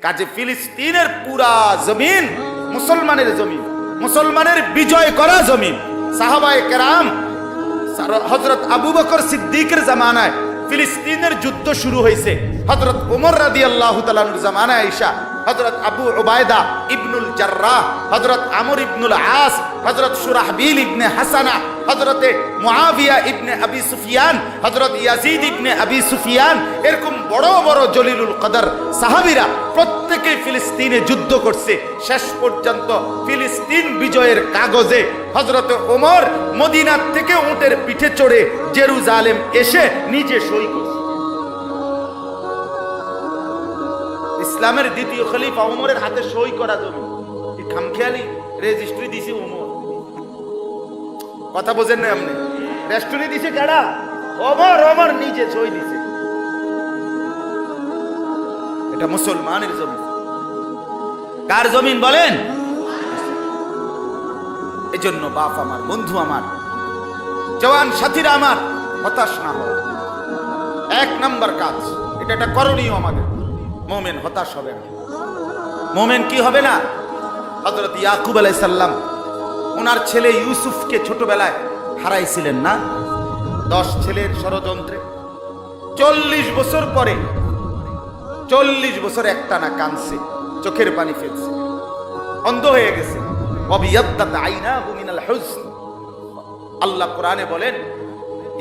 কাজে ফিলিস্তিনের পুরা জমিন মুসলমানের জমিন, মুসলমানের বিজয় করা জমিন। সাহাবায়ে কেরাম হযরত আবু বকর সিদ্দিকের জামানায় ফিলিস্তিনের যুদ্ধ শুরু হয়েছে। হযরত ওমর রাদিয়াল্লাহু তাআলার জামানায় আয়েশা, হযরত আবু উবায়দা ইবনুল জাররাহ, হযরত আমর ইবনুল আস, হযরত শুরাহবিল ইবনে হাসানা, হযরত মুআবিয়া ইবনে আবি সুফিয়ান, হযরত ইয়াজিদ ইবনে আবি সুফিয়ান, এরকম বড় বড় জলিলুল কদর সাহাবীরা প্রত্যেকে ফিলিস্তিনে যুদ্ধ করছে। শেষ পর্যন্ত ফিলিস্তিন বিজয়ের কাগজে হযরত ওমর মদিনা থেকে উটের পিঠে চড়ে জেরুজালেম এসে নিজে সই করছে। ইসলামের দ্বিতীয় খলিফা ওমরের হাতে সই করা জমি, এই খামখেয়ালি রেজিস্ট্রি দিছে ওমর। কথা বোঝেন না আপনি? রেজিস্ট্রি দিছে কারা? ওমর। ওমর নিজে সই দিছে। এটা মুসলমানের জমি। কার জমিন বলেন? এজন্য বাপ আমার, বন্ধু আমার, জওয়ান সাথীরা আমার, হতাশ না হও। এক নাম্বার কাজ, এটা একটা করণীয় আমাদের। মোমেন হতাশ হবে না। মোমেন কি হবে না? হযরত ইয়াকুব আলাইহিস সালাম ওনার ছেলে ইউসুফকে ছোটবেলায় হারাইছিলেন না? 10 ছেলের ষড়যন্ত্রে 40 বছর পরে, 40 বছর একটানা কাঁদছে, চোখের পানি ফেলছে, অন্ধ হয়ে গেছে। ওয়াবিয়াদ্দাত আইনাহু মিনাল হুজন। আল্লাহ কোরআনে বলেন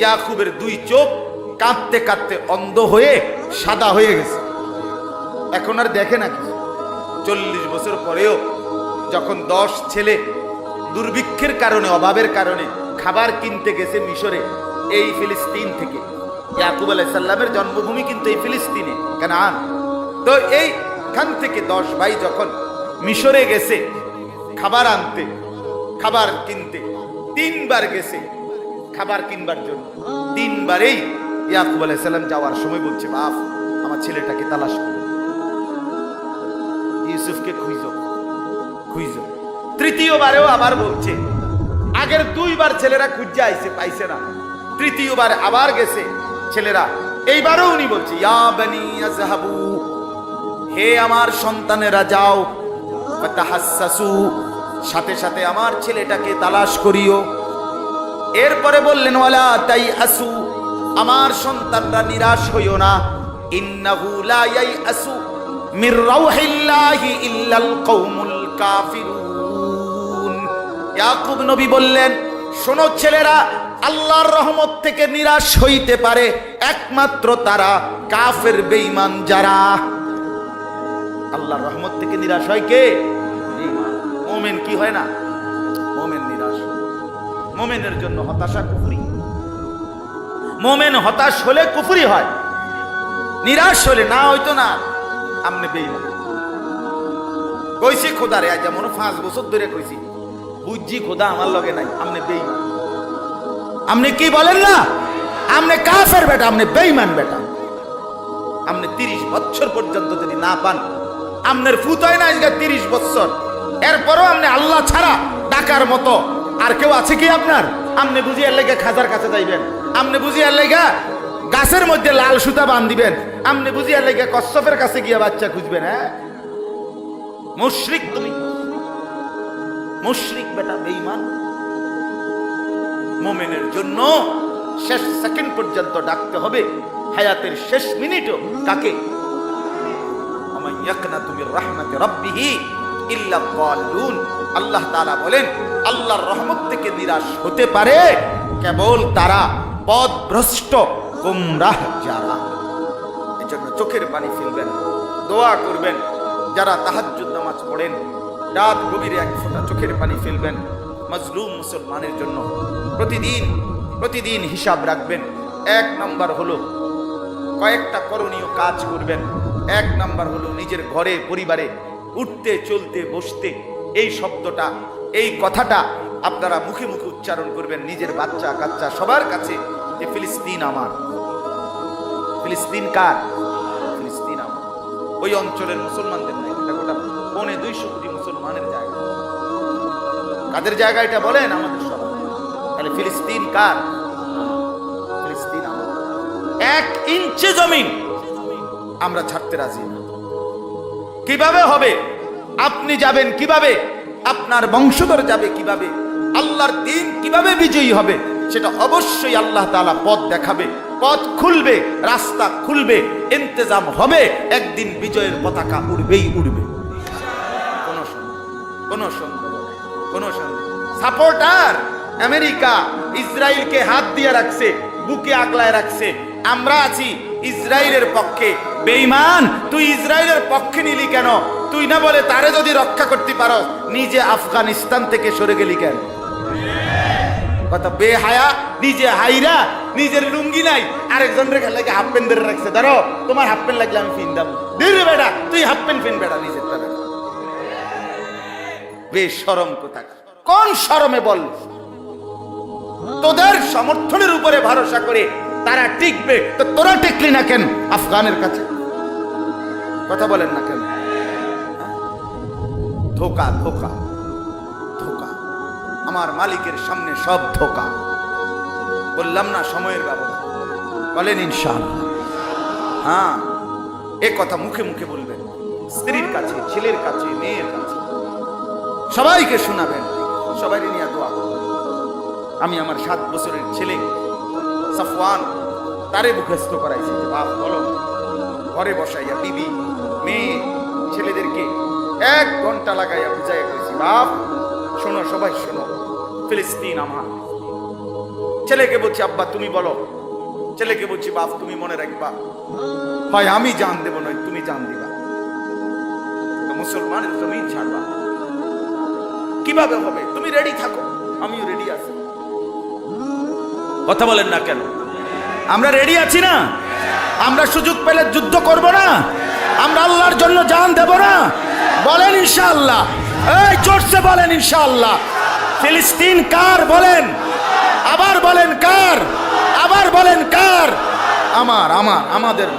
ইয়াকুবের 2 চোখ কাঁদতে কাঁদতে অন্ধ হয়ে সাদা হয়ে গেছে। এখন আর দেখে না কিছু। 40 বছর পরেও যখন 10 ছেলে দুর্ভিক্ষের কারণে, অভাবের কারণে খাবার কিনতে গেছে মিশরে, এই ফিলিস্তিন থেকে। ইয়াকুব আলাইহিস সালামের জন্মভূমি কিন্তু এই ফিলিস্তিনে, কানান। তো এইখান থেকে 10 ভাই যখন মিশরে গেছে খাবার আনতে, খাবার কিনতে, 3 বার গেছে খাবার কিনবার জন্য। 3 বারেই ইয়াকুব আলাইহিস সালাম যাওয়ার সময় বলছে, বাপ আমার ছেলেটাকে তালাশ করো, ইউসুফকে খুঁজো খুঁজো। 3য় বারেও আবার বলছে। আগের 2 বার ছেলেরা খুঁজে আইছে, পাইছে না। 3য় বার আবার গেছে ছেলেরা। এইবারও উনি বলছে, ইয়া বনি আযহাবু, হে আমার সন্তানেরা যাও, ফাতাহাসসু, সাথে সাথে আমার ছেলেটাকে তালাশ করিও। এরপরে বললেন, ওয়ালা তাইআসু, আমার সন্তানরা নিরাশ হইও না। ইন্নাহু লা ইয়াইআসু মির রাউহিল্লাহি ইল্লাল কওমুল কাফিরুন। ইয়াকুব নবী বললেন, শোনো ছেলেরা, আল্লাহর রহমত থেকে নিরাশ হইতে পারে একমাত্র তারা, কাফের বেঈমান যারা। আল্লাহর রহমত থেকে নিরাশ হয় কে? মুমিন কি হয় না? মুমিন নিরাশ। মুমিনের জন্য হতাশা কুফরি। মুমিন হতাশ হলে কুফরি হয়, নিরাশ হলে না হইতো না। আমনে বেঈমান কইছি খোদা রে, আজ যেমন 5 বছর ধরে কইছি, বুঝছি খোদা আমার লগে নাই। আমনে বেঈমান। আমনে কি বলেন না? আমনে কাফের বেটা, আমনে বেঈমান বেটা। আমনে 30 বছর পর্যন্ত যদি না পান, আমনের ফুত হয় না আজকে 30 বছর, এরপরও আমনে আল্লাহ ছাড়া ডাকার মতো আর কেউ আছে কি আপনার? আমনে বুঝি এর লেগে খাজার কাছে যাইবেন? আমনে বুঝি এর লেগে গাছের মধ্যে লাল সুতা বাঁধিবেন? আমনে বুঝি এর লেগে কচ্ছপের কাছে গিয়ে বাচ্চা খুঁজবেন? হ্যাঁ, মুশরিক তুমি, মুশরিক বেটা, বেঈমান। মুমিনের জন্য শেষ সেকেন্ড পর্যন্ত ডাকতে হবে, হায়াতের শেষ মিনিটও কাকে? ওয়া ইয়াকনাতু মির রাহমাতি রাব্বিহি ইল্লা যাল্লুন। আল্লাহ তাআলা বলেন, আল্লাহর রহমত থেকে নিরাশ হতে পারে কেবল তারা, পথভ্রষ্ট গোমরাহ যারা। এজন্য চোখের পানি ফেলবেন, দোয়া করবেন। যারা তাহাজ্জুদ নামাজ পড়েন, রাত গভীরে 1 ফোঁটা চোখের পানি ফেলবেন মজলুম মুসলমানের জন্য। প্রতিদিন হিসাব রাখবেন। 1 নাম্বার হলো কয়েকটা করণীয় কাজ করবেন। 1 নাম্বার হলো নিজের ঘরে পরিবারে উঠতে চলতে বসতে এই শব্দটা, এই কথাটা আপনারা মুখে মুখে উচ্চারণ করবেন নিজের বাচ্চা কাচ্চা সবার কাছে, যে ফিলিস্তিন আমার। ফিলিস্তিন কার? ফিলিস্তিন আমার। ওই অঞ্চলের মুসলমানদের নাই, এটা গোটা 2.25 কোটি মুসলমানের জায়গা। কাদের জায়গা এটা বলেন? আমাদের সবার। তাহলে ফিলিস্তিন কার? ফিলিস্তিন আমার। 1 ইঞ্চি জমিন আমরা ছাড়তে রাজি না। কিভাবে হবে? আপনি যাবেন কিভাবে? আপনার বংশধর যাবে কিভাবে? আল্লাহর দ্বীন কিভাবে বিজয়ী হবে? সেটা অবশ্যই আল্লাহ তাআলা পথ দেখাবে, পথ খুলবে, রাস্তা খুলবে, ইন্তজাম হবে। একদিন বিজয়ের পতাকা উড়বেই উড়বে। কোন সাপোর্টার আমেরিকা ইসরায়েলকে হাত দিয়ে রাখছে, বুকে আগলায় রাখছে। আমরা আছি ইসরায়েলের পক্ষে। বেঈমান, তুই ইসরায়েলের পক্ষে নিলি কেন? তুই না বলে তারে যদি রক্ষা করতে পারো, নিজে আফগানিস্তান থেকে সরে গেলি কেন? কথা বেহায়া, নিজে হাইরা, নিজের লুঙ্গি নাই, আরেকজন রেখে লাগে হাফ প্যান্ট ধরে রাখছে। ধরো তোমার হাফ প্যান্ট লাগলে আমি ফিনদাম। দিল বেটা, তুই হাফ প্যান্ট ফিন বেটা, নিজের টাকা বেশরম কোথা। কোন শরমে বল? তোদের সমর্থনের উপরে ভরসা করে তারা টিকবে, তো তোরা টিকলি না কেন আফগানের কাছে? কথা বলেন না কেন? ধোকা ধোকা ধোকা। আমার মালিকের সামনে সব ধোকা। বললাম না সময়ের ব্যবধান। বলেন ইনশাআল্লাহ। হ্যাঁ, এ কথা মুখে মুখে বলবেন, স্ত্রীর কাছে, ছেলের কাছে, মেয়ের কাছে, সবাইকে শোনাবেন, সবাই নিয়ে দোয়া করবেন। আমি আমার 7 বছরের ছেলে সাফওয়ান তারে মুখস্থ করাইছি যে বাপ বলো, ঘরে বসাইয়া বিবি, মেয়ে, ছেলেদেরকে 1 ঘন্টা লাগাইয়া বুঝাইয়া করেছি, বাপ শোনো, সবাই শোনো, ফিলিস্তিন আমার। ছেলেকে বলছি আব্বা তুমি বলো, ছেলেকে বলছি বাপ তুমি মনে রাখবা, হয় আমি জান দেব, নয় তুমি জান দিবা, মুসলমানের জমিন ছাড়বা। কিভাবে হবে? তুমি রেডি থাকো, আমিও রেডি আছি। কথা বলেন না কেন? আমরা রেডি আছি না? আমরা সুযোগ পেলে যুদ্ধ করব না? আমরা আল্লাহর জন্য জান দেব না? বলেন ইনশাআল্লাহ। এই জোরসে বলেন ইনশাআল্লাহ। ফিলিস্তিন কার বলেন? আবার বলেন কার? আবার বলেন কার? আমার, আমার, আমাদের।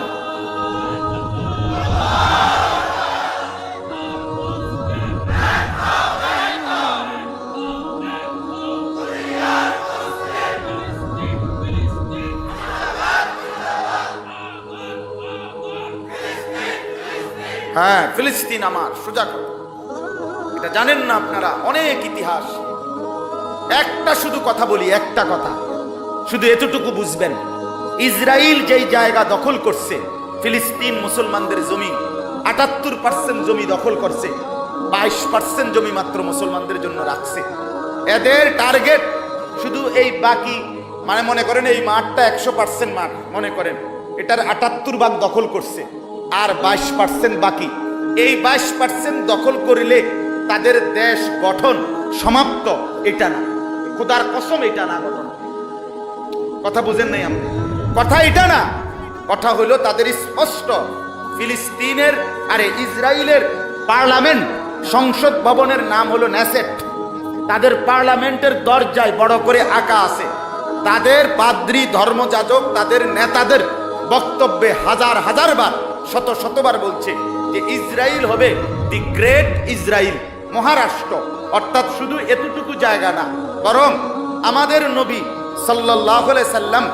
হ্যাঁ, ফিলিস্তিন আমার, সোজা কথা। এটা জানেন না আপনারা? অনেক ইতিহাস। একটা শুধু কথা বলি, একটা কথা, শুধু এতটুকু বুঝবেন। ইসরায়েল যেই জায়গা দখল করছে, ফিলিস্তিন মুসলমানদের জমি 78% জমি দখল করছে, 22% জমি মাত্র মুসলমানদের জন্য রাখছে। এদের টার্গেট শুধু এই বাকি, মানে মনে করেন এই মাঠটা 100% মাঠ মনে করেন, এটার 78 ভাগ দখল করছে, আর 22% বাকি। এই 22% দখল করিলে তাদের দেশ গঠন সমাপ্ত, এটা না, খোদার কসম এটা না গঠন। কথা বুঝেন নাই আপনি? কথা এটা না, কথা হলো তাদের স্পষ্ট ফিলিস্তিনের আরে ইসরায়েলের পার্লামেন্ট, সংসদ ভবনের নাম হলো নেসেট। তাদের পার্লামেন্টের দরজায় বড় করে আঁকা আছে। তাদের পাদ্রী, ধর্মযাজক, তাদের নেতাদের বক্তব্যে হাজার হাজার বার, শত শতবার বলছে যে ইসরায়েল হবে দি গ্রেট ইসরায়েল, মহারাষ্ট্র। অর্থাৎ শুধু এতটুকু জায়গা না, বরং আমাদের নবী সাল্লাল্লাহু আলাইহি সাল্লাম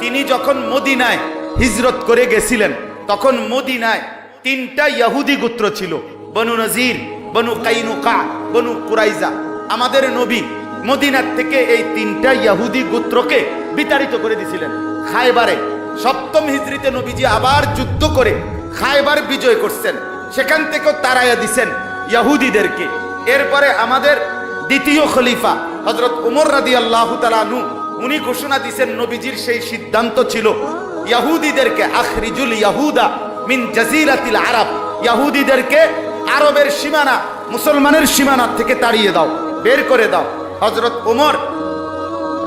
তিনি যখন মদিনায় হিজরত করে গেছিলেন, তখন মদিনায় 3টা ইহুদি গোত্র ছিল, বনু নজির, বনু কাইনুকা, বনু কুরাইজা। আমাদের নবী মদিনার থেকে এই 3টা ইহুদি গোত্রকে বিতাড়িত করে দিয়েছিলেন খায়বারে। 7ম হিজরিতে নবীজি আবার যুদ্ধ করে খায়বার বিজয় করছেন, সেখান থেকেও তাড়াইয়া দিছেন ইহুদিদেরকে। এরপরে আমাদের দ্বিতীয় খলিফা হযরত ওমর রাদিয়াল্লাহু তাআলা আনহু, উনি ঘোষণা দিয়েছেন, নবীজির সেই সিদ্ধান্ত ছিল ইহুদিদেরকে আখরিজুল ইয়াহুদা মিন জাজিরাতিল আরব, ইহুদিদেরকে আরবের সীমানা, মুসলমানের সীমানা থেকে তাড়িয়ে দাও, বের করে দাও। হযরত ওমর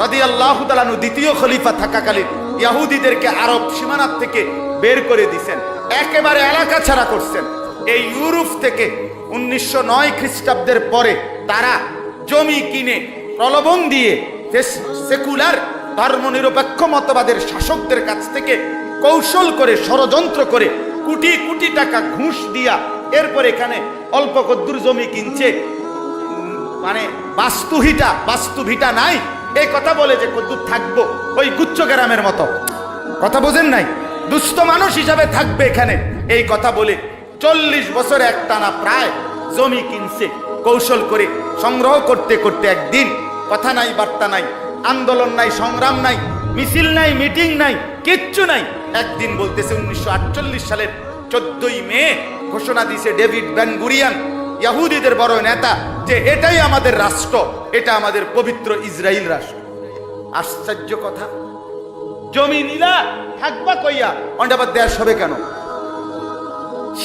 রাদিয়াল্লাহু তাআলা আনহু দ্বিতীয় খলিফা থাকাকালীন ইহুদিদেরকে আরব সীমানা থেকে বের করে দিয়েছেন, একেবারে এলাকা ছাড়া করছেন। এই ইউরোপ থেকে 1909 খ্রিস্টাব্দের পরে তারা জমি কিনে প্রলোভন দিয়ে সেকুলার ধর্মনিরপেক্ষ মতবাদের শাসকদের কাছ থেকে কৌশল করে, ষড়যন্ত্র করে, কোটি কোটি টাকা ঘুষ দিয়া এরপর এখানে অল্প কদ্দুর জমি কিনছে। মানে বাস্তু ভিটা নাই, এই কথা বলে যে কদ্দুর থাকবো ওই গুচ্ছ গ্রামের মতো। কথা বোঝেন নাই? দুস্থ মানুষ হিসাবে থাকবে এখানে, এই কথা বলে 40 বছর একটানা প্রায় জমি কিনছে কৌশল করে, সংগ্রহ করতে করতে একদিন কথা নাই, বার্তা নাই, আন্দোলন নাই, সংগ্রাম নাই, মিছিল নাই, মিটিং নাই, কিচ্ছু নাই। একদিন বলতেছে 1948 সালের 14ই মে ঘোষণা দিয়েছে ডেভিড বেন গুরিয়ান, ইহুদিদের বড় নেতা, যে এটাই আমাদের রাষ্ট্র, এটা আমাদের পবিত্র ইসরায়েল রাষ্ট্র। আশ্চর্য কথা, জমি নিলা থাকবা কইয়া, অন্ডাবার দেশ হবে কেন?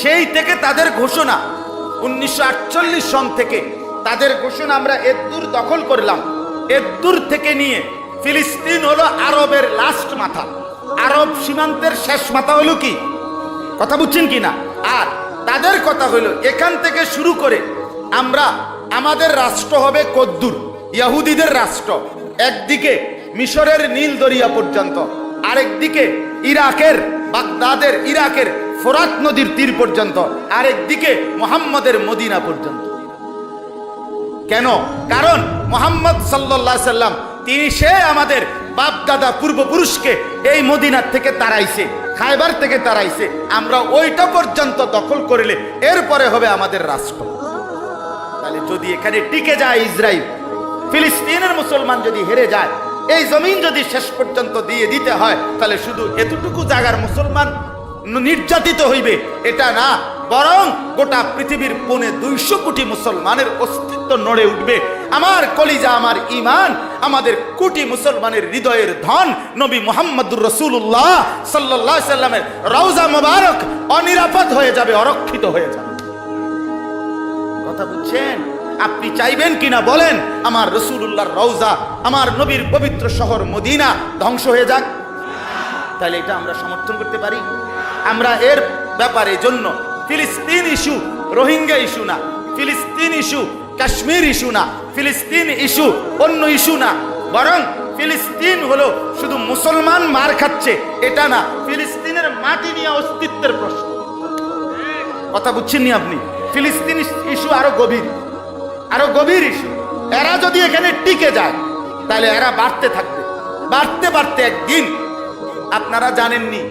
সেই থেকে তাদের ঘোষণা, 1948 সন থেকে তাদের ঘোষণা, আমরা এদ্দুর দখল করলাম। এদ্দুর থেকে নিয়ে ফিলিস্তিন হলো আরবের লাস্ট মাথা, আরব সীমান্তের শেষ মাথা হলো কি, কথা বুঝছেন কি না? আর তাদের কথা হলো এখান থেকে শুরু করে আমরা, আমাদের রাষ্ট্র হবে কদ্দুর, ইহুদিদের রাষ্ট্র, একদিকে মিশরের নীল দরিয়া পর্যন্ত, আরেকদিকে ইরাকের বাগদাদের, ইরাকের ফোরাত নদীর তীর পর্যন্ত, আরেকদিকে মুহাম্মদের মদিনা পর্যন্ত। কেন? কারণ মুহাম্মদ সাল্লাল্লাহু আলাইহি সাল্লাম তিনি, সে আমাদের বাপ দাদা পূর্বপুরুষকে এই মদিনার থেকে তাড়াইছে, খায়বার থেকে তাড়াইছে। আমরা ওইটা পর্যন্ত দখল করলে এরপরে হবে আমাদের রাষ্ট্র। তাহলে যদি এখানে টিকে যায় ইসরায়েল, ফিলিস্তিনের মুসলমান যদি হেরে যায়, এই জমিন যদি শেষ পর্যন্ত দিয়ে দিতে হয়, তাহলে শুধু এতটুকু জায়গার মুসলমান নির্যাতিত হইবে এটা না, বরং গোটা পৃথিবীর 250 কোটি মুসলমানের অস্তিত্ব নড়ে উঠবে। আমার কলিজা, আমার ঈমান, আমাদের কোটি মুসলমানের হৃদয়ের ধন নবী মুহাম্মদুর রাসূলুল্লাহ সাল্লাল্লাহু আলাইহি সাল্লামের রওজা মোবারক অনিরাপদ হয়ে যাবে, অরক্ষিত হয়ে যাবে। কথা বুঝছেন? আপনি চাইবেন কিনা বলেন আমার রাসূলুল্লাহর রওজা, আমার নবীর পবিত্র শহর মদিনা ধ্বংস হয়ে যাক? তাহলে এটা আমরা সমর্থন করতে পারি? আমরা এর ব্যাপারে জন্য ফিলিস্তিন ইস্যু রোহিঙ্গা ইস্যু না, ফিলিস্তিন ইস্যু কাশ্মীর ইস্যু না, ফিলিস্তিন ইস্যু অন্য ইস্যু না, বরং ফিলিস্তিন হলো শুধু মুসলমান মার খাচ্ছে এটা না, ফিলিস্তিনের মাটি নিয়ে অস্তিত্বের প্রশ্ন। কথা বুঝছেন নি আপনি? ফিলিস্তিন ইস্যু আরো গভীর, আরো গভীর ইস্যু। এরা যদি এখানে টিকে যায় তাহলে এরা বাড়তে থাকবে, বাড়তে বাড়তে একদিন, আপনারা জানেননি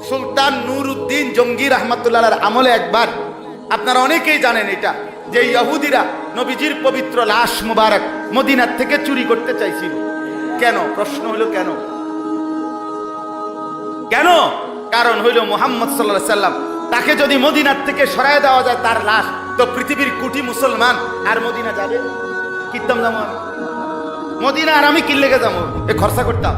সুলতান নুরউদ্দিন জঙ্গি রহমতুল্লাহর আমলে একবার, আপনারা অনেকেই জানেন এটা, যে ইহুদিরা নবীজির পবিত্র লাশ মুবারক মদিনার থেকে চুরি করতে চাইছিল। কেন? প্রশ্ন হলো কেন? কেন? কারণ হইল মুহাম্মদ সাল্লাল্লাহু আলাইহি সাল্লাম, তাকে যদি মদিনার থেকে সরায় দেওয়া যায় তার লাশ, তো পৃথিবীর কোটি মুসলমান আর মদিনা যাবে? কিতাম যাবো আমি মদিনা, আর আমি কি লেগে যাবো? এ খরচা করতাম?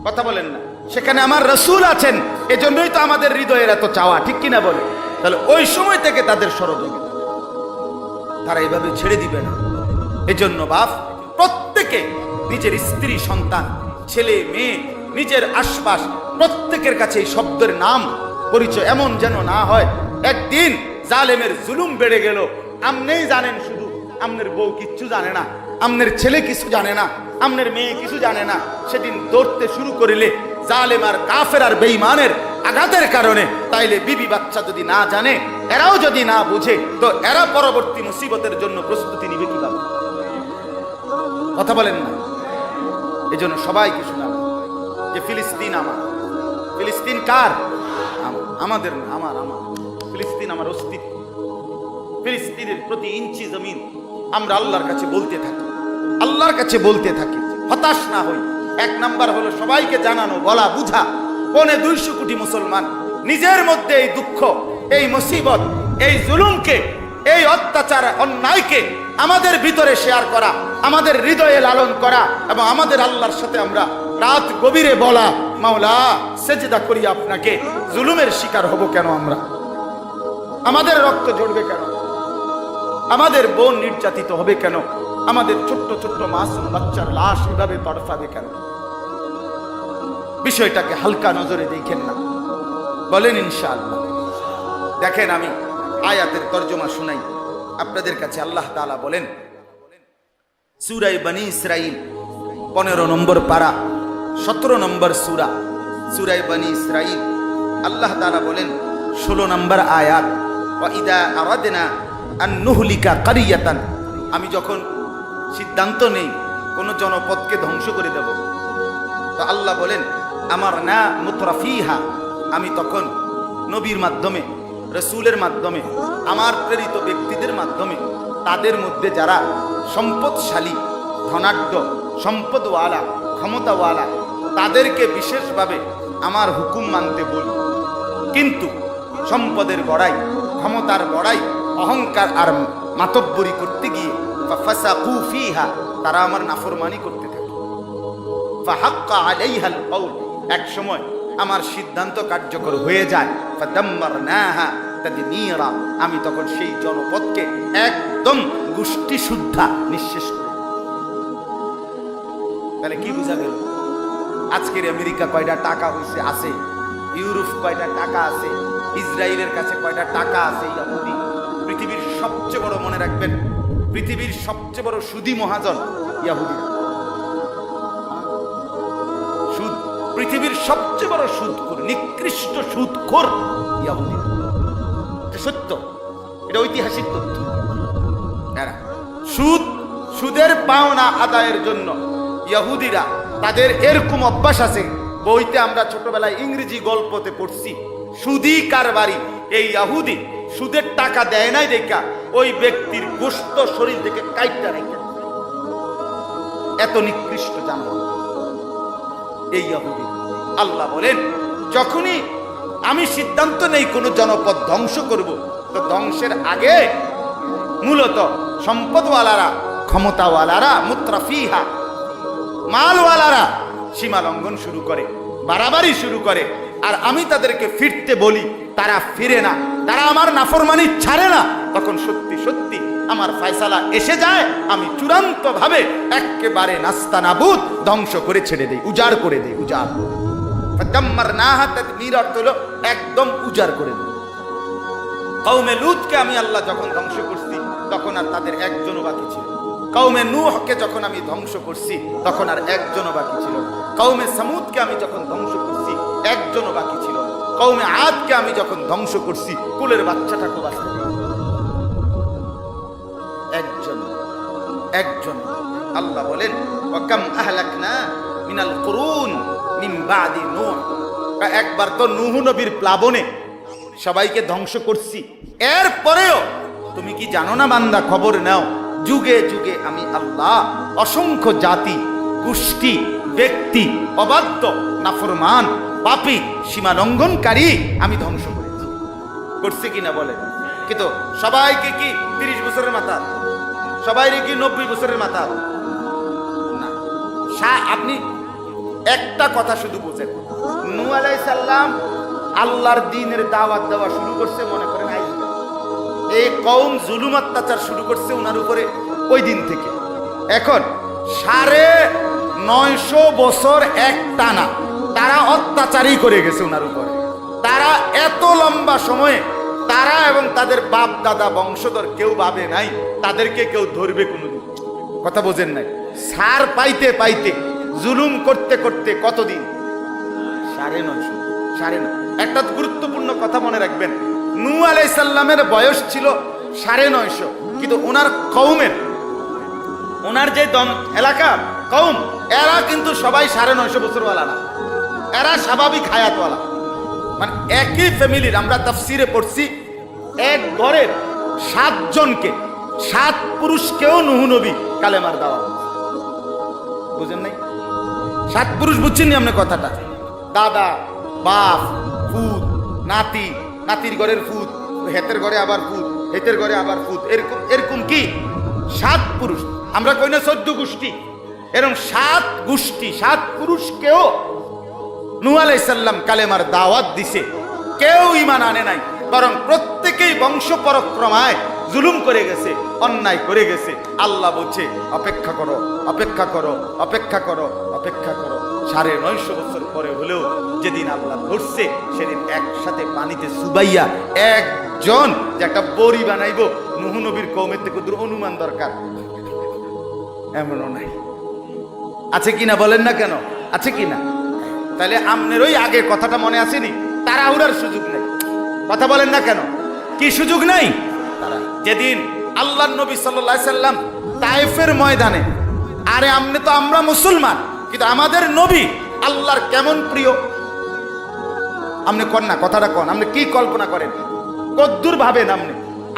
কথা বলেন না? সেখানে আমার রাসূল আছেন, এজন্যই তো আমাদের হৃদয়ের এত চাওয়া, ঠিক কিনা বলে? তাহলে ওই সময় থেকে তাদের ষড়যন্ত্র, তারা এইভাবে ছেড়ে দিবে না। এজন্য বাপ প্রত্যেকে নিজের স্ত্রী, সন্তান, ছেলে মেয়ে, নিজের আশপাশ প্রত্যেকের কাছে এই শব্দের নাম পরিচয় এমন যেন না হয় একদিন জালেমের জুলুম বেড়ে গেল, আমনেই জানেন, শুধু আমনের বউ কিচ্ছু জানে না, আমনের ছেলে কিছু জানে না, আমনের মেয়ে কিছু জানে না, সেদিন দৌড়তে শুরু করিলে জালেম আর কাফের আর বেঈমানের আঘাতের কারণে, তাইলে বিবি বাচ্চা যদি না জানে, এরাও যদি না বুঝে, তো এরা পরবর্তী মুসিবতের জন্য প্রস্তুতি নিবে কিভাবে? কথা বলেন না? এই জন্য সবাইকে শোনাবে যে ফিলিস্তিন আমার। ফিলিস্তিন কার? আমাদের না, আমার আমার ফিলিস্তিন আমার অস্তিত্ব। ফিলিস্তিনের প্রতি ইঞ্চি জমিন আমরা আল্লাহর কাছে বলতে থাকি, আল্লাহর কাছে বলতে থাকি, হতাশ না হই। এক নাম্বার হলো সবাইকে জানানো, বলা, বুঝা, 250 কোটি মুসলমান নিজের মধ্যে এই দুঃখ, এই মুসিবত, এই জুলুমকে, এই অত্যাচার, অন্যায়কে আমাদের ভিতরে শেয়ার করা, আমাদের হৃদয়ে লালন করা, এবং আমাদের আল্লাহর সাথে আমরা রাত গভীরে বলা, মাওলা সেজদা করি আপনাকে, জুলুমের শিকার হব কেন আমরা? আমাদের রক্ত ঝরবে কেন? আমাদের বোন নির্যাতিত হবে কেন? আমাদের ছোট্ট ছোট্ট মাসুম বাচ্চার লাশ এভাবে তড়ফাবে কেন? বিষয়টাকে হালকা নজরে দেখেন না, বলেন ইনশাআল্লাহ। দেখেন, আমি আয়াতের তর্জমা শুনাই আপনাদের কাছে। আল্লাহ তাআলা বলেন সূরা বনী ইসরাঈল 15 নম্বর পারা 17 নম্বর সূরা, সূরা বনী ইসরাঈল। আল্লাহ তাআলা বলেন 16 নম্বর আয়াত, ওয়া ইদা আরাদনা আন নুহলিকা কারিয়াতান, আমি যখন সিদ্ধান্ত নেই কোন জনপদকে ধ্বংস করে দেব, তো আল্লাহ বলেন আমার না মুতরাফিহা, আমি তখন নবীর মাধ্যমে রসুলের মাধ্যমে, আমার প্রেরিত ব্যক্তিদের মাধ্যমে তাদের মধ্যে যারা সম্পদশালী, ধনাঢ্য, সম্পদওয়ালা, ক্ষমতাওয়ালা, তাদেরকে বিশেষভাবে আমার হুকুম মানতে বলি। কিন্তু সম্পদের বড়াই, ক্ষমতার বড়াই, অহংকার আর মাতব্বরি করতে গিয়ে ফাসাকু ফিহা, তারা আমার নাফরমানি করতে থাকে। ফাহাক্কা আলাইহাল কওল, এক সময় আমার সিদ্ধান্ত কার্যকর হয়ে যায়। ফাদাম্মারনাহা তাদমীরা, আমি তখন সেই জনপদকে একদম গোষ্ঠী শুদ্ধা নিঃশেষ করে। তাহলে কি বোঝা গেল? আজকের আমেরিকা কয়টা টাকা হইছে আছে, ইউরোপ কয়টা টাকা আছে, ইসরায়েলের কাছে কয়টা টাকা আছে, ইহুদি পৃথিবীর সবচেয়ে বড়, মনে রাখবেন, পৃথিবীর সবচেয়ে বড় সুদী মহাজন ইহুদি। সুদ, পৃথিবীর সবচেয়ে বড় সুদখোর, নিকৃষ্ট সুদখোর ইহুদি। এটা সত্য, এটা ঐতিহাসিক তথ্য। এরা সুদ, সুদের পাওনা আদায়ের জন্য ইহুদিরা, তাদের এরকম অভ্যাস আছে। বইতে আমরা ছোটবেলায় ইংরেজি গল্পতে পড়ছি, সুদী কারবারি এই ইহুদি সুদের টাকা দেয় নাই দেখা ওই ব্যক্তির গোশত শরীর থেকে কাইটটা রেখে, এত নিকৃষ্ট জানোয়ার এই ইহুদি। আল্লাহ বলেন, যখনই আমি সিদ্ধান্ত নেই কোনো জনপদ ধ্বংস করব, তো ধ্বংসের আগে মূলত সম্পদওয়ালারা, ক্ষমতাওয়ালারা, মুত্রাফিহা, মালওয়ালারা সীমা লঙ্ঘন শুরু করে, বাড়াবাড়ি শুরু করে। আর আমি তাদেরকে ফিরতে বলি, তারা ফিরে না, তারা আমার নাফরমানি ছাড়ে না। তখন সত্যি সত্যি আমার ফয়সালা এসে যায়, আমি চূড়ান্ত ভাবে একেবারে নাস্তানাবুদ ধ্বংস করে ছেড়ে দেই, উজাড় করে দেই। উজাড়, ফাদাম্মারনাহা তাদমীরা অর্থ হলো একদম উজাড় করে দেই। কওমে লূতকে আমি আল্লাহ যখন ধ্বংস করছি, তখন আর তাদের একজনও বাকি ছিল। কওমে নূহকে যখন আমি ধ্বংস করছি, তখন আর একজনও বাকি ছিল। কওমে সামুদকে আমি যখন ধ্বংস করছি, একজনও বাকি ছিল। কওমে আদকে আমি যখন ধ্বংস করছি, কুলের বাচ্চাটাকে বাঁচতে দিই একজন, একজন। আল্লাহ বলেন, ওয়াকাম আহলাকনা মিনাল কুরুন মিন বাদি নূহ, একবার তো নূহ নবীর প্লাবনে সবাইকে ধ্বংস করছি, এরপরেও তুমি কি জানো না বান্দা, খবর নাও, যুগে যুগে আমি আল্লাহ অসংখ্য জাতি, গোষ্ঠী, ব্যক্তি, অবাধ্য, নাফরমান, পাপী, সীমা লঙ্ঘনকারী আমি ধ্বংস করেছি। করছে কিনা বলে? কিন্তু সবাইকে কি 30 বছরের মাথা, সবাইকে কি 90 বছরের মাথা? না। আপনি একটা কথা শুধু বুঝেন, নূহ আলাইহিস সালাম আল্লাহর দ্বীনের দাওয়াত দেওয়া শুরু করছে, মনে করেন এই কওম জুলুম অত্যাচার শুরু করছে ওনার উপরে ওই দিন থেকে। এখন 950 বছর এক টানা তারা অত্যাচারই করে গেছে ওনার উপরে। তারা এত লম্বা সময়ে তারা এবং তাদের বাপ দাদা বংশধর কেউ ভাবে নাই তাদেরকে কেউ ধরবে কোনোদিন। কথা বোঝেন নাই? সার পাইতে পাইতে, জুলুম করতে করতে কতদিন? 950। একটা গুরুত্বপূর্ণ কথা মনে রাখবেন, নূহ আলাইহিস সালামের বয়স ছিল 950, কিন্তু ওনার কওমের, ওনার যে এলাকা কওম, এরা কিন্তু সবাই 950 বছরওয়ালা না, এরা স্বাভাবিক হায়াতওয়ালা। মানে একই ফ্যামিলির, আমরা তাফসিরে পড়ছি, এক ঘরের 7 জনকে, 7 পুরুষকেও নূহ নবী কালেমার দাওয়াত। বুঝেন নাই? 7 পুরুষ, বুঝছেন আপনি কথাটা? দাদা, বাপ, ফুত, নাতি, নাতির ঘরের ফুত, হেতের ঘরে আবার ফুত, হেতের ঘরে আবার ফুত, এরকম এরকম কি 7 পুরুষ। আমরা কই না 14 গোষ্ঠী, এরকম 7 গোষ্ঠী, 7 পুরুষকেও নূহ আলাইহিস সালাম কালেমার দাওয়াত দিছে। কেউ ঈমান আনে নাই, বরং প্রত্যেকেই বংশ পরক্রমায় জুলুম করে গেছে, অন্যায় করে গেছে। আল্লাহ বলছে, অপেক্ষা করো, অপেক্ষা করো, অপেক্ষা করো, অপেক্ষা করো। 950 বছর পরে হলেও যেদিন আল্লাহ ধরছে, সেদিন একসাথে পানিতে চুবাইয়া একজন যে একটা বড়ি বানাইব, নূহ নবীর কওমের থেকে দূর অনুমান দরকার এমনও নাই। আছে কিনা বলেন না কেন? আছে কিনা? তাহলে আমনের ওই আগের কথাটা মনে আসেনি? তাড়াহুড়ার সুযোগ নেই। কথা বলেন না কেন? কি সুযোগ নাই? যেদিন আল্লাহর নবী সাল্লাল্লাহু আলাইহি সাল্লাম তায়েফের ময়দানে, আরে আমনে তো আমরা মুসলমান, কিন্তু আমাদের নবী আল্লাহর কেমন প্রিয়, আপনি কন না, কথাটা কন, আপনি কি কল্পনা করেন? কদ্দুর ভাবেন আপনি?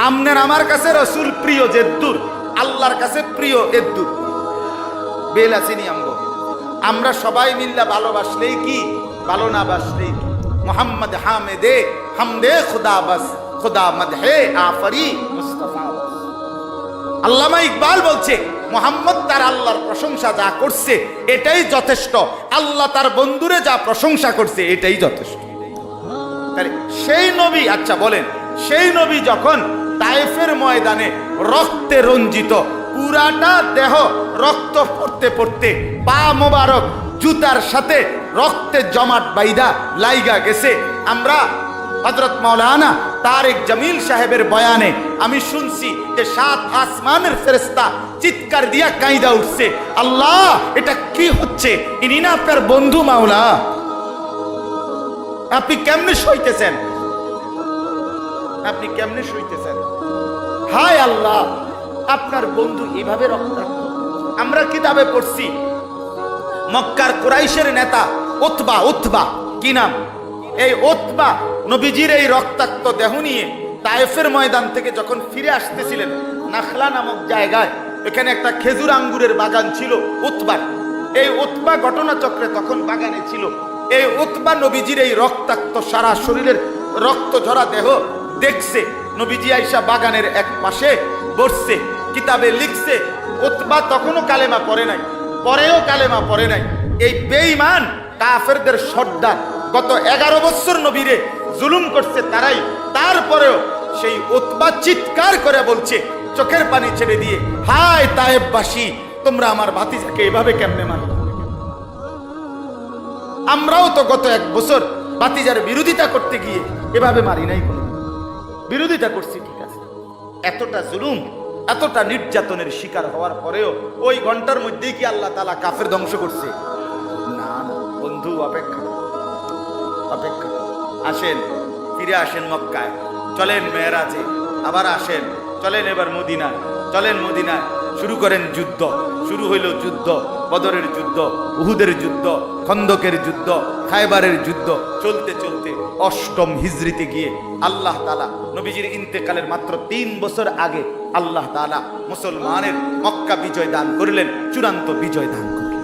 আমনের আমার কাছে রসুল প্রিয় যেদ্দুর, আল্লাহর কাছে প্রিয় এদ্দুর। বেল আসেনি আমগো। আমরা সবাই মিল্লা ভালোবাসলেই কি, ভালো না বাসলেই কি। মোহাম্মদ হামেদে হামদে খুদা বাস, খুদা মদহে আফরি মুস্তাফা বাস। আল্লামা ইকবাল বলছে মোহাম্মদ তার আল্লাহর প্রশংসা যা করছে এটাই যথেষ্ট, আল্লাহ তার বন্ধুরে যা প্রশংসা করছে এটাই যথেষ্ট। তাহলে সেই নবী, আচ্ছা বলেন, সেই নবী যখন তায়েফের ময়দানে রক্তে রঞ্জিত, পুরাটা দেহ রক্ত পড়তে পড়তে পা মোবারক জুতার সাথে রক্তে জমাট বাইদা লাইগা গেছে, আমরা হযরত মাওলানা তারেক জামিল সাহেবের বয়ানে আমি শুনছি যে 7 আসমানের ফেরেশতা চিৎকার দিয়া কাঁইদা উঠছে, আল্লাহ এটা কি হচ্ছে, ইনি না আপনার বন্ধু মাওলা, আপনি কেমনে সইতেছেন, আপনি কেমনে সইতেছেন? হায় আল্লাহ, আপনার বন্ধু এভাবে রক্তাক্ত। আমরা কিতাবে পড়ছি মক্কার কুরাইশের নেতা উতবা, উতবা কি নাম, এই উতবা নবীজির এই রক্তাক্ত দেহ নিয়ে তায়েফের ময়দান থেকে যখন ফিরে আসতেছিলেন, নাখলা নামক জায়গায় এখানে একটা খেজুর আঙ্গুরের বাগান ছিল উতবার। এই উতবা ঘটনাচক্রে তখন বাগানে ছিল। এই উতবা নবীজির এই রক্তাক্ত সারা শরীরের রক্ত ঝরা দেহ দেখছে। নবীজি আইসা বাগানের এক পাশে বসছে, কিতাবে লিখছে উতবা তখনও কালেমা পড়ে নাই, পরেও কালেমা পড়ে নাই। এই বেঈমান কাফেরদের সর্দার গত 11 বছর নবীরে জুলুম করছে তারাই, তারপরেও সেই উতবা চিৎকার করে বলছে চোখের পানি ছেড়ে দিয়ে, হায় তায়েববাসী, তোমরা আমার ভাতিজাকে এভাবে কেমনে মারো? আমরাও তো গত 1 বছর ভাতিজার বিরোধিতা করতে গিয়ে এভাবে মারি নাই, কোনো বিরোধিতা করছি, ঠিক আছে। এতটা জুলুম, এতটা নির্যাতনের শিকার হওয়ার পরেও ওই ঘন্টার মধ্যেই কি আল্লাহ তাআলা কাফের ধ্বংস করছে? না বন্ধু, অপেক্ষা অপেক্ষা। আসেন, ফিরে আসেন মক্কায়, চলেন মেরাজে, আবার আসেন, চলেন এবার মদিনায়, চলেন মদিনায়, শুরু করেন যুদ্ধ। শুরু হইল যুদ্ধ, বদরের যুদ্ধ, উহুদের যুদ্ধ, খন্দকের যুদ্ধ, খায়বারের যুদ্ধ। চলতে চলতে 8ম হিজরিতে গিয়ে আল্লাহ তাআলা নবীজির ইন্তেকালের মাত্র 3 বছর আগে আল্লাহ তাআলা মুসলমানের মক্কা বিজয় দান করলেন, চূড়ান্ত বিজয় দান করলেন।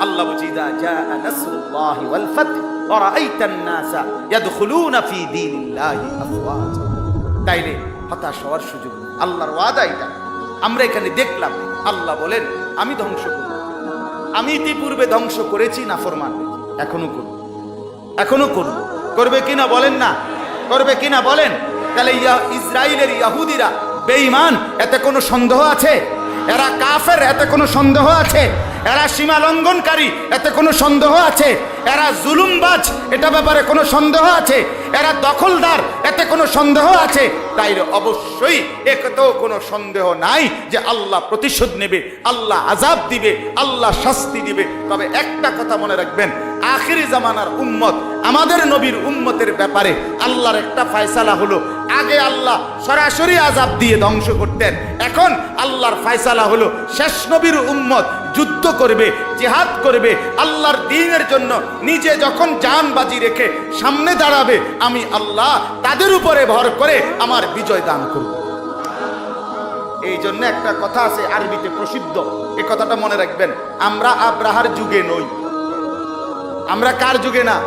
আল্লাহ বলছে ইযা জাআ নাসরুল্লাহি ওয়াল ফাত ওয়া রাআইতান নাসা ইয়াদখুলুনা ফি দীনিল্লাহি আফওয়াজা। তাইলে হতাশ হওয়ার সুযোগ নেই, আল্লাহর ওয়াদা এটা। আমরা এখানে দেখলাম আল্লাহ বলেন আমি ধ্বংস করব, আমি ইতিপূর্বে ধ্বংস করেছি নাফরমান, এখনো করব, এখনো করব। করবে কিনা বলেন না, করবে কিনা বলেন? তাহলে ইসরায়েলের ইহুদিরা বেঈমান, এতে কোনো সন্দেহ আছে? এরা কাফের, এতে কোনো সন্দেহ আছে? এরা সীমা লঙ্ঘনকারী, এতে কোনো সন্দেহ আছে? এরা জুলুমবাজ, এটা ব্যাপারে কোনো সন্দেহ আছে? এরা দখলদার, এতে কোনো সন্দেহ আছে? তাইলে অবশ্যই একতেও কোনো সন্দেহ নাই যে আল্লাহ প্রতিশোধ নেবে, আল্লাহ আযাব দিবে, আল্লাহ শাস্তি দিবে। তবে একটা কথা মনে রাখবেন, আখিরি জামানার উম্মত, আমাদের নবীর উম্মতের ব্যাপারে আল্লাহর একটা ফয়সালা হলো, আগে আল্লাহ সরাসরি আযাব দিয়ে ধ্বংস করতেন, এখন আল্লাহর ফয়সালা হলো শেষ নবীর উম্মত যুদ্ধ করবে, জিহাদ করবে, আল্লাহর দ্বীনের জন্য নিজে যখন জান বাজি রেখে সামনে দাঁড়াবে, আমি আল্লাহ তাদের উপরে ভর করে আমার বিজয় দান করব। এই জন্য একটা কথা আছে আরবিতে প্রসিদ্ধ, এই কথাটা মনে রাখবেন, আমরা আব্রাহার যুগে নই। আমরা কার যুগে না,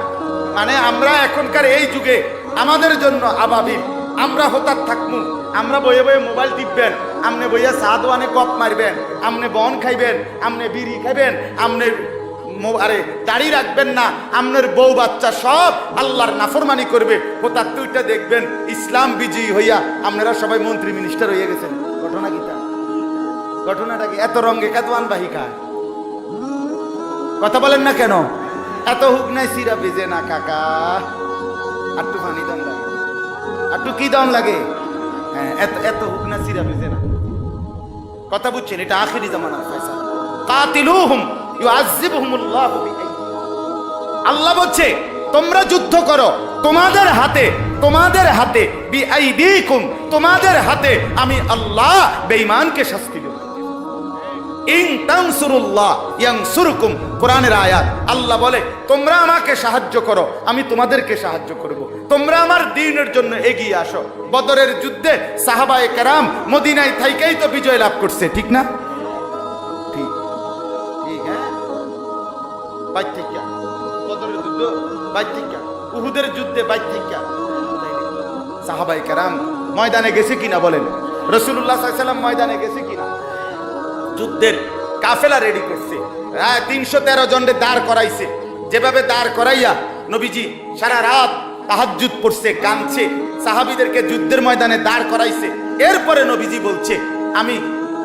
মানে আমরা এখনকার এই যুগে আমাদের জন্য আবাবিল, আমরা হঠাৎ থাকবো, আমরা বয়ে বয়ে মোবাইল টিপবেন, আমনে বইয়া চা দোয়ানে কপ মারবেন, আমনে বন খাইবেন, আমনে বিড়ি খাইবেন, আমনে আরে দাড়ি রাখবেন না, আমনের বউ বাচ্চা সব আল্লাহর নাফরমানি করবে। হঠাৎ তুইটা দেখবেন ইসলাম বিজয়ী হইয়া আপনারা সবাই মন্ত্রী মিনিস্টার হয়ে গেছেন। ঘটনা কিটা, ঘটনাটা কি? এত রঙে কেতওয়ান বাহিকা কথা বলেন না কেন? এত হুক নাই সিরা ভিজে না কাকা, আটটু পানি দম লাগে, আটটু কি দম লাগে? হ্যাঁ, এত এত হুক না সিরা ভিজে না। কথা বুঝছেন? এটা আখিরি জামানার ফয়সালা। কাতিলুহুম ইউআযিবুহুমুল্লাহু বিআইদিহিম। আল্লাহ বলছে তোমরা যুদ্ধ করো, তোমাদের হাতে, তোমাদের হাতে, বিআইদিকুম, তোমাদের হাতে আমি আল্লাহ বেঈমানকে শাস্তি দেব। ইন তানসুরুল্লাহ ইয়ানসুরকুম, কোরআনের আয়াত। আল্লাহ বলে তোমরা আমাকে সাহায্য করো, আমি তোমাদেরকে সাহায্য করব। তোমরা আমার দ্বীনের জন্য এগিয়ে আসো। বদরের যুদ্ধে সাহাবায়ে কেরাম মদিনায় থাইকেই তো বিজয় লাভ করছে, ঠিক না? ঠিক ঠিক, হ্যাঁ। বাইর থেকে বদরের যুদ্ধ, বাইর থেকে উহুদের যুদ্ধে, বাইর থেকে সাহাবায়ে কেরাম ময়দানে গেছে কিনা বলেন? রাসূলুল্লাহ সাল্লাল্লাহু আলাইহি ওয়াসাল্লাম ময়দানে গেছে কিনা? যুদ্ধের কাফেলা রেডি করছে, 313 জনকে দাঁড় করাইছে। যেভাবে দাঁড় করাইয়া নবীজি সারা রাত তাহাজ্জুদ পড়ছে, কাঁদছে, সাহাবীদেরকে যুদ্ধের ময়দানে দাঁড় করাইছে। এরপরে নবীজি বলছে, আমি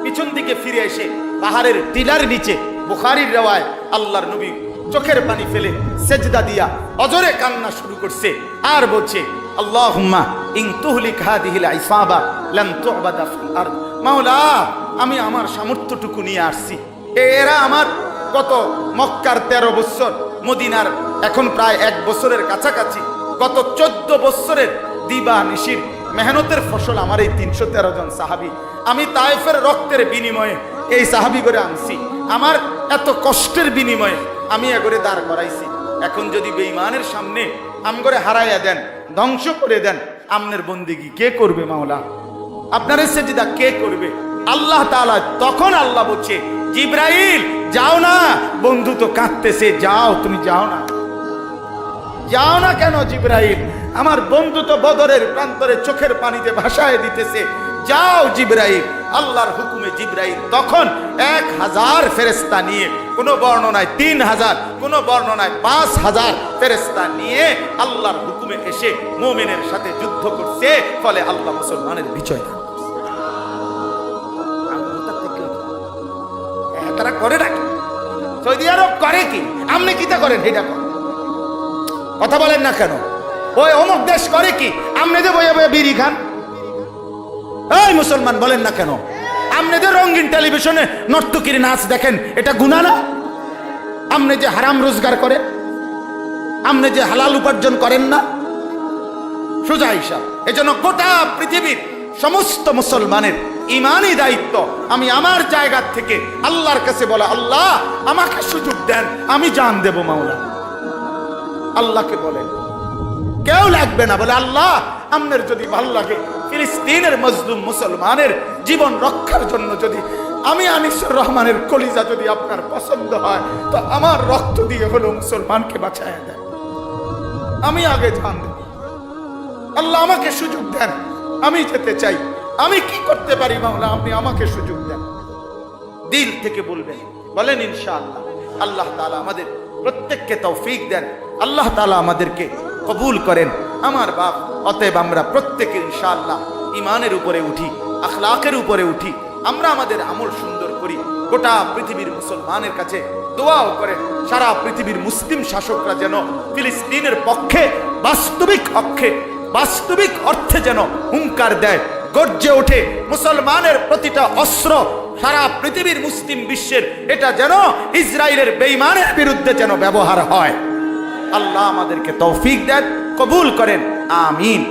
পিছন দিকে ফিরে এসে পাহাড়ের টিলার নিচে, বুখারীর রিওয়ায়াত, আল্লাহর নবী চোখের পানি ফেলে সেজদা দিয়া অজরে কান্না শুরু করছে আর বলছে, আল্লাহুম্মা ইন তুহলিক হাদিহিল ইসাবা লান তুবাদা ফিল আরদ। মাওলা, আমি আমার সামর্থ্যটুকু নিয়ে আসছি। এরা আমার কত মক্কার 13 বছর, মদিনার এখন প্রায় 1 বছরের কাছাকাছি, গত 14 বছরের দিবা নিশির মেহনতের ফসল আমার এই 313 জন সাহাবী। আমি তায়েফের রক্তের বিনিময়ে এই সাহাবী করে আনছি, আমার এত কষ্টের বিনিময়ে আমি এগরে দাঁড় করাইছি। এখন যদি বেঈমানের সামনে আমগরে হারাইয়া দেন, ধ্বংস করে দেন, আমনের বন্দেগী কে করবে? মাওলা, আপনার সেজদা কে করবে? আল্লাহ তাআলা। তখন আল্লাহ বলছে, জিবরাইল যাও না, বন্ধু তো কাঁদতেছে, যাও, তুমি যাও না। যাও না কেন জিবরাইল? আমার বন্ধু তো বদরের প্রান্তরে চোখের পানিতে ভাসায় দিতেছে, যাও জিবরাইল। আল্লাহর হুকুমে জিবরাইল তখন 1000 ফেরেশতা নিয়ে, কোন বর্ণনায় 3000, কোন বর্ণনায় 5000 ফেরেশতা নিয়ে আল্লাহর হুকুমে এসে মুমিনের সাথে যুদ্ধ করছে। ফলে আল্লাহ মুসলমানের বিজয় দান করছে। তারা করে নাকি? সৌদি আরব করে কি? আপনি কিতা করেন? এটা কথা বলেন না কেন? ওই অমুক দেশ করে কি? আপনি যে বইয়া বইয়া বিড়ি খান। এই মুসলমান বলেন না কেন? আপনি যে রঙিন টেলিভিশনে নর্তকীর নাচ দেখেন, এটা গুনাহ না? আপনি যে হারাম রোজগার করেন, আপনি যে হালাল উপার্জন করেন না, সোজা হিসাব। এজন্য গোটা পৃথিবীর সমস্ত মুসলমানের ইমানি দায়িত্ব, আমি আমার জায়গা থেকে আল্লাহর কাছে বলা, আল্লাহ আমাকে সুযোগ দেন, আমি জান দেব। মাওলা আল্লাহকে বলেন, কেউ লাগবে না, বলে আল্লাহ আপনার যদি ভালো লাগে ফিলিস্তিনের মজলুম মুসলমানের জীবন রক্ষার জন্য যদি আমি আনিসুর রহমানের কলিজা যদি আপনার পছন্দ হয়, তো আমার রক্ত দিয়ে হলো মুসলমানকে বাঁচায় দেন, আমি আগে জান দেব। আল্লাহ আমাকে সুযোগ দেন, আমি যেতে চাই, আমি কি করতে পারি মাওলা, আপনি আমাকে সুযোগ দেন। দিল থেকে বলবেন, বলেন ইনশাআল্লাহ। আল্লাহ তাআলা আমাদের প্রত্যেককে তৌফিক দেন, আল্লাহ তাআলা আমাদেরকে কবুল করেন। আমার বাপ, অতএব আমরা প্রত্যেকে ইনশাআল্লাহ ইমানের উপরে উঠি, আখলাকের উপরে উঠি, আমরা আমাদের আমল সুন্দর করি। গোটা পৃথিবীর মুসলমানের কাছে দোয়াও করেন, সারা পৃথিবীর মুসলিম শাসকরা যেন ফিলিস্তিনের পক্ষে বাস্তবিক অর্থে যেন হুঙ্কার দেয়, গর্জে ওঠে। মুসলমানের প্রতিটা অস্ত্র সারা পৃথিবীর মুসলিম বিশ্বের এটা যেন ইসরায়েলের বেঈমানের বিরুদ্ধে যেন ব্যবহার হয়। আল্লাহ আমাদেরকে তৌফিক দেন, কবুল করেন, আমিন।